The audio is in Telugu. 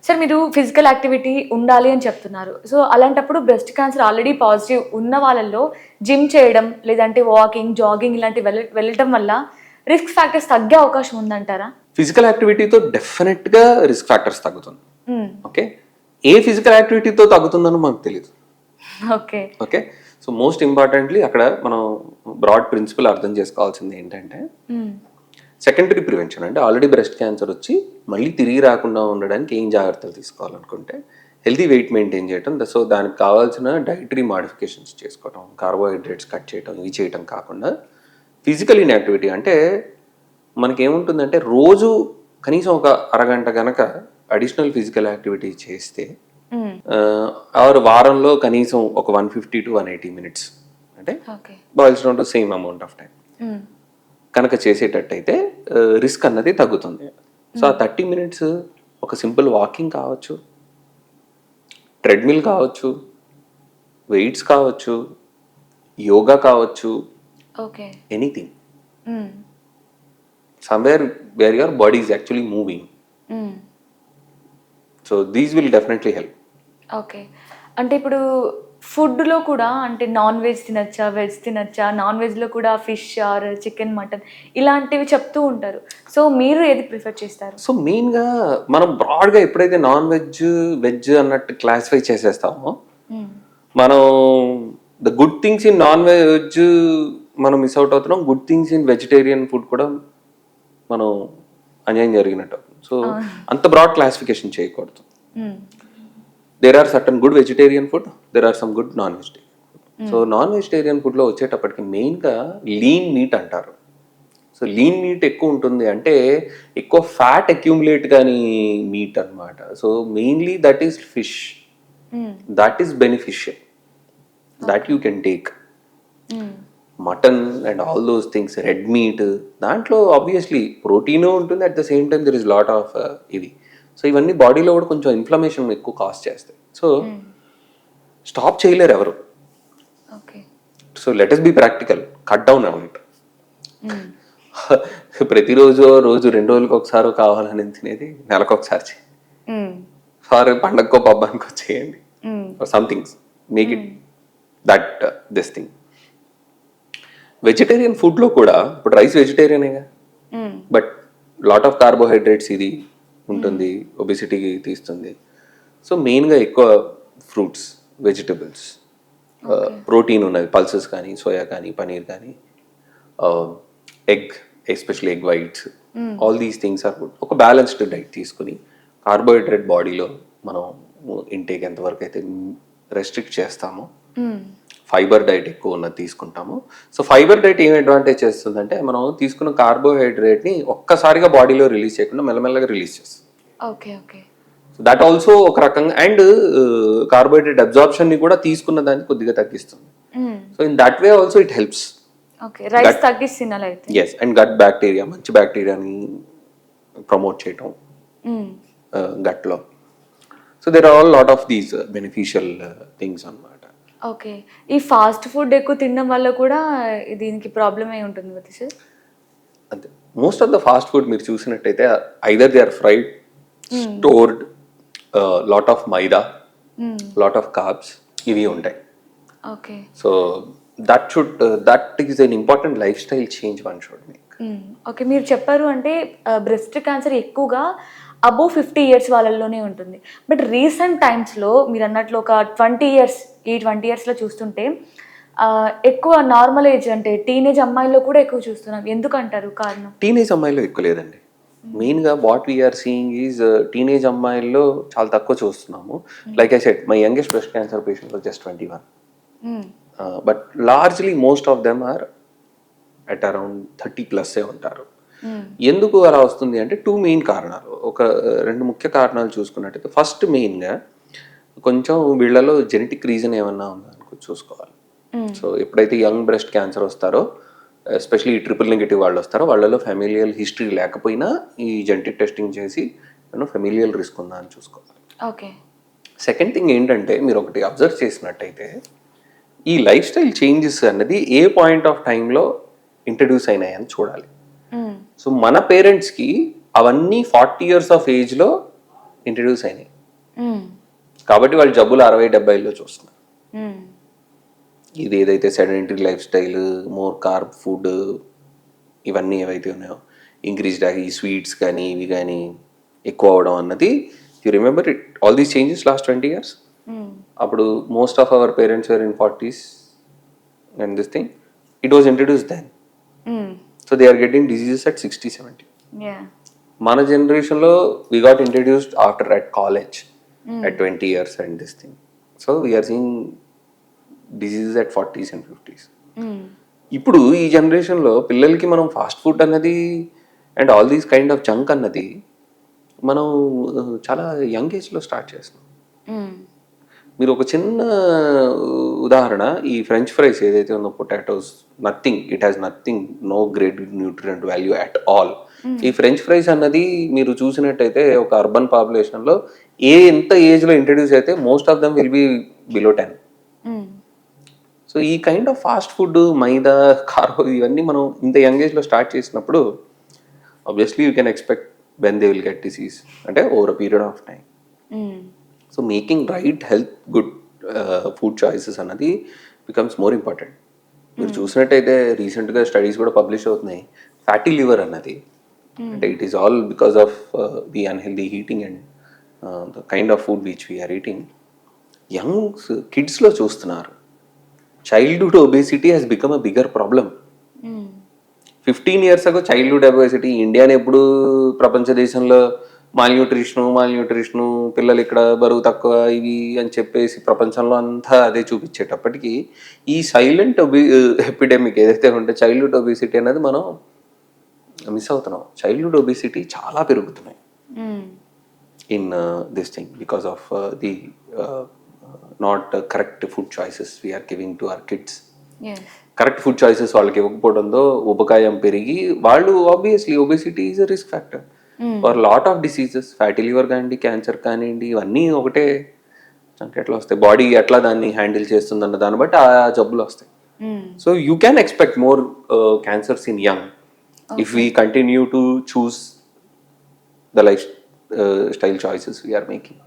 సార్ మీరు ఫిజికల్ యాక్టివిటీ ఉండాలి అని చెప్తున్నారు. సో అలాంటప్పుడు బ్రెస్ట్ క్యాన్సర్ ఆల్రెడీ పాజిటివ్ ఉన్న వాళ్ళల్లో జిమ్ చేయడం, లేదంటే వాకింగ్, జాగింగ్ ఇలాంటివి వెళ్ళటం వల్ల రిస్క్ ఫ్యాక్టర్స్ తగ్గే అవకాశం ఉందంటారా? ఫిజికల్ యాక్టివిటీతో డెఫినెట్గా రిస్క్ ఫ్యాక్టర్స్ తగ్గుతుంది. ఓకే, ఏ ఫిజికల్ యాక్టివిటీతో తగ్గుతుందని మనకు తెలియదు. Okay okay, so most importantly అక్కడ మనం బ్రాడ్ ప్రిన్సిపల్ అర్థం చేసుకోవాల్సింది ఏంటంటే సెకండరీ ప్రివెన్షన్. అంటే ఆల్రెడీ బ్రెస్ట్ క్యాన్సర్ వచ్చి మళ్ళీ తిరిగి రాకుండా ఉండడానికి ఏం జాగ్రత్తలు తీసుకోవాలనుకుంటే హెల్తీ వెయిట్ మెయింటైన్ చేయడం. సో దానికి కావాల్సిన డైటరీ మాడిఫికేషన్స్ చేసుకోవటం, కార్బోహైడ్రేట్స్ కట్ చేయటం, ఇవి చేయటం కాకుండా ఫిజికల్ ఇన్యాక్టివిటీ అంటే మనకేముంటుందంటే రోజు కనీసం ఒక అరగంట కనుక అడిషనల్ ఫిజికల్ యాక్టివిటీ చేస్తే ఆరు వారంలో కనీసం ఒక 150 to 180 minutes అంటే boils down to same amount of time కనుక చేసేటట్టయితే రిస్క్ అన్నది తగ్గుతుంది. సో ఆ 30 minutes ఒక సింపుల్ వాకింగ్ కావచ్చు, ట్రెడ్మిల్ కావచ్చు, వెయిట్స్ కావచ్చు, యోగా కావచ్చు, anything somewhere where your body is actually moving. So these will definitely help. Okay, అంటే ఇప్పుడు ఫుడ్లో కూడా అంటే నాన్ వెజ్ తినచ్చా, వెజ్ తినచ్చా, నాన్ వెజ్లో కూడా ఫిష్ ఆర్ చికెన్, మటన్ ఇలాంటివి చెప్తూ ఉంటారు. సో మీరు ఏది ప్రిఫర్ చేస్తారు? సో మెయిన్గా మనం బ్రాడ్గా ఎప్పుడైతే నాన్ వెజ్ వెజ్ అన్నట్టు క్లాసిఫై చేసేస్తామో మనం the good things in non veg మనం మిస్ అవుట్ అవుతున్నాం, good things in vegetarian food కూడా మనం అన్యాయం జరిగినట్టు. సో అంత బ్రాడ్ క్లాసిఫికేషన్ చేయకూడదు. There are certain good vegetarian food, there are some good non vegetarian food. So non vegetarian ఫుడ్లో వచ్చేటప్పటికి మెయిన్గా లీన్ మీట్ అంటారు. సో లీన్ మీట్ ఎక్కువ ఉంటుంది అంటే ఎక్కువ ఫ్యాట్ అక్యూములేట్ కానీ మీట్ అనమాట. So mainly that is fish, that is beneficial, that you can take. Mutton and all those things, red meat, దాంట్లో ఆబ్వియస్లీ ప్రోటీన్ ఉంటుంది, at the same time there is lot of ఇవి. సో ఇవన్నీ బాడీలో కూడా కొంచెం ఇన్ఫ్లమేషన్ ఎక్కువ కాజ్ చేస్తాయి. సో స్టాప్ చేయలేరు ఎవరు. So let us be practical, cut down amount. ప్రతిరోజు రోజు 2 రోజులకు ఒకసారి కావాలని తినేది నెలకు ఒకసారి ఫార్ పండగకో పబ్బానికో చేయండి. Somethings make it that this thing. Vegetarian ఫుడ్లో కూడా ఇప్పుడు రైస్ వెజిటేరియనేగా, బట్ లాట్ ఆఫ్ కార్బోహైడ్రేట్స్ ఇది ఉంటుంది, ఒబిసిటీకి తీస్తుంది. సో మెయిన్గా ఎక్కువ ఫ్రూట్స్, వెజిటబుల్స్, ప్రోటీన్ ఉన్నది, పల్సెస్ కానీ, సోయా కానీ, పనీర్ కానీ, egg, especially egg whites, all these things are good. ఒక బ్యాలెన్స్డ్ డైట్ తీసుకుని కార్బోహైడ్రేట్ బాడీలో మనం ఇంటేక్ ఎంతవరకు అయితే రెస్ట్రిక్ట్ చేస్తామో, ఫైబర్ డైట్ ఎక్కువ ఉన్నది తీసుకుంటాము. సో ఫైబర్ డైట్ ఏం అడ్వాంటేజ్ చేస్తుందంటే మనం తీసుకున్న కార్బోహైడ్రేట్ని ఒక్కసారిగా బాడీలో రిలీజ్ చేయకుండా మెల్లమెల్లగా రిలీజ్ చేస్తుంది. దట్ ఆల్సో ఒక రకంగా, అండ్ కార్బోహైడ్రేట్ అబ్జార్ప్షన్ ని కూడా తీసుకున్న దాన్ని కొద్దిగా తగ్గిస్తుంది. So in that way also it helps. Yes, and gut bacteria, మంచి బ్యాక్టీరియాని ప్రమోట్ చేయటం గట్లో. So there are all lot of these beneficial things అన్నమాట. ఓకే, ఈ ఫాస్ట్ ఫుడ్ ఎక్కువ తినడం వల్ల కూడా దీనికి ప్రాబ్లం అయి ఉంటుంది కదా సార్? అంతే, most of the fast food మీరు చూసినట్టయితే either they are fried, stored, lot of maida, lot of carbs, ఇవి ఉంటాయి. Okay, so that is an important lifestyle change one should make. Okay, మీరు చెప్పారు అంటే బ్రెస్ట్ క్యాన్సర్ ఎక్కువగా అబోవ్ 50 years వాళ్ళల్లోనే ఉంటుంది. బట్ రీసెంట్ టైమ్స్లో మీరు అన్నట్లు ఒక 20 years, ఈ 20 yearsలో చూస్తుంటే ఎక్కువ నార్మల్ ఏజ్ అంటే టీనేజ్ అమ్మాయిల్లో కూడా ఎక్కువ చూస్తున్నాం. ఎందుకంటారు కారణం? టీనేజ్ అమ్మాయిల్లో ఎక్కువ లేదండి. మెయిన్గా what we're seeing is teenage అమ్మాయిల్లో చాలా తక్కువ చూస్తున్నాము. Like I said, my youngest breast cancer patient was just 21. But largely most of them are at around 30+ ఉంటారు. ఎందుకు అలా వస్తుంది అంటే 2 మెయిన్ కారణాలు, ఒక 2 ముఖ్య కారణాలు చూసుకున్నట్టయితే, ఫస్ట్ మెయిన్గా కొంచెం వీళ్ళలో జెనెటిక్ రీజన్ ఏమన్నా ఉందా అని చూసుకోవాలి. సో ఎప్పుడైతే యంగ్ బ్రెస్ట్ క్యాన్సర్ వస్తారో, ఎస్పెషలీ ఈ ట్రిపుల్ నెగటివ్ వాళ్ళు వస్తారో, వాళ్ళలో ఫెమిలియల్ హిస్టరీ లేకపోయినా ఈ జెనెటిక్ టెస్టింగ్ చేసి ఫెమిలియల్ రిస్క్ ఉందా అని చూసుకోవాలి. ఓకే, సెకండ్ థింగ్ ఏంటంటే, మీరు ఒకటి అబ్జర్వ్ చేసినట్టయితే ఈ లైఫ్ స్టైల్ చేంజెస్ అన్నది ఏ పాయింట్ ఆఫ్ టైంలో ఇంట్రడ్యూస్ అయినాయని చూడాలి. సో మన పేరెంట్స్కి అవన్నీ 40 years ఆఫ్ ఏజ్లో ఇంట్రడ్యూస్ అయినాయి. కాబట్టి వాళ్ళు జబ్బులు 60-70లో చూస్తున్నారు. ఇది ఏదైతే sedentary life style, more carb food, ఇవన్నీ ఏవైతే ఉన్నాయో ఇంక్రీజ్డ్ ఈ స్వీట్స్ కానీ ఇవి కానీ ఎక్కువ అవడం అన్నది, you remember it all these changes last 20 years. అప్పుడు most of our parents were in 40s and this thing it was introduce then. So they are getting diseases at 60-70. మన జనరేషన్లో we got introduced after at college at 20 years and this thing. So we are seeing diseases at 40s and 50s. ఇప్పుడు ఈ జనరేషన్లో పిల్లలకి మనం ఫాస్ట్ ఫుడ్ అన్నది and all these kind of junk అన్నది మనం చాలా యంగ్ ఏజ్లో స్టార్ట్ చేస్తున్నాం. మీరు ఒక చిన్న ఉదాహరణ, ఈ ఫ్రెంచ్ ఫ్రైస్ ఏదైతే ఉందో potatoes, nothing, it has nothing, no great nutrient value at all. ఈ ఫ్రెంచ్ ఫ్రైస్ అన్నది మీరు చూసినట్టయితే ఒక అర్బన్ పాపులేషన్లో ఎంత ఏజ్లో ఇంట్రడ్యూస్ అయితే most of them will be below 10. So ఈ kind of fast food, maida, carbo, ఇవన్నీ మనం ఇంత యంగ్ ఏజ్లో స్టార్ట్ చేసినప్పుడు obviously you can expect when they will get disease, అంటే over a period of time. So making right health good food choices అన్నది బికమ్స్ మోర్ ఇంపార్టెంట్. మీరు చూసినట్టయితే రీసెంట్గా స్టడీస్ కూడా పబ్లిష్ అవుతున్నాయి. ఫ్యాటీ లివర్ అన్నది అంటే it is all because of the unhealthy eating and the kind of food which we're eating. Young కిడ్స్లో చూస్తున్నారు. Childhood obesity has become a bigger problem. 15 years ago childhood obesity, ఇండియాని ఎప్పుడు ప్రపంచ దేశంలో మాల్న్యూట్రిషను, పిల్లలు ఇక్కడ బరువు తక్కువ ఇవి అని చెప్పేసి ప్రపంచంలో అంతా అదే చూపించేటప్పటికి ఈ సైలెంట్ ఎపిడెమిక్ ఏదైతే ఉంటే చైల్డ్హుడ్ ఒబేసిటీ అనేది మనం మిస్ అవుతున్నాం. చైల్డ్హుడ్ ఒబేసిటీ చాలా పెరుగుతున్నాయి in this thing because of the not correct food choices we are giving to our kids. Correct food choices వాళ్ళకి ఇవ్వకపోవడంతో ఉపకాయం పెరిగి వాళ్ళు obviously obesity is a risk factor for lot of diseases. Fatty liver కానివ్వండి, క్యాన్సర్ కానివ్వండి, ఇవన్నీ ఒకటే ఎట్లా వస్తాయి, బాడీ ఎట్లా దాన్ని హ్యాండిల్ చేస్తుందన్న దాన్ని బట్టి ఆ జబ్బులు వస్తాయి. So you can expect more cancers in young if we continue to choose the life style choices we are making.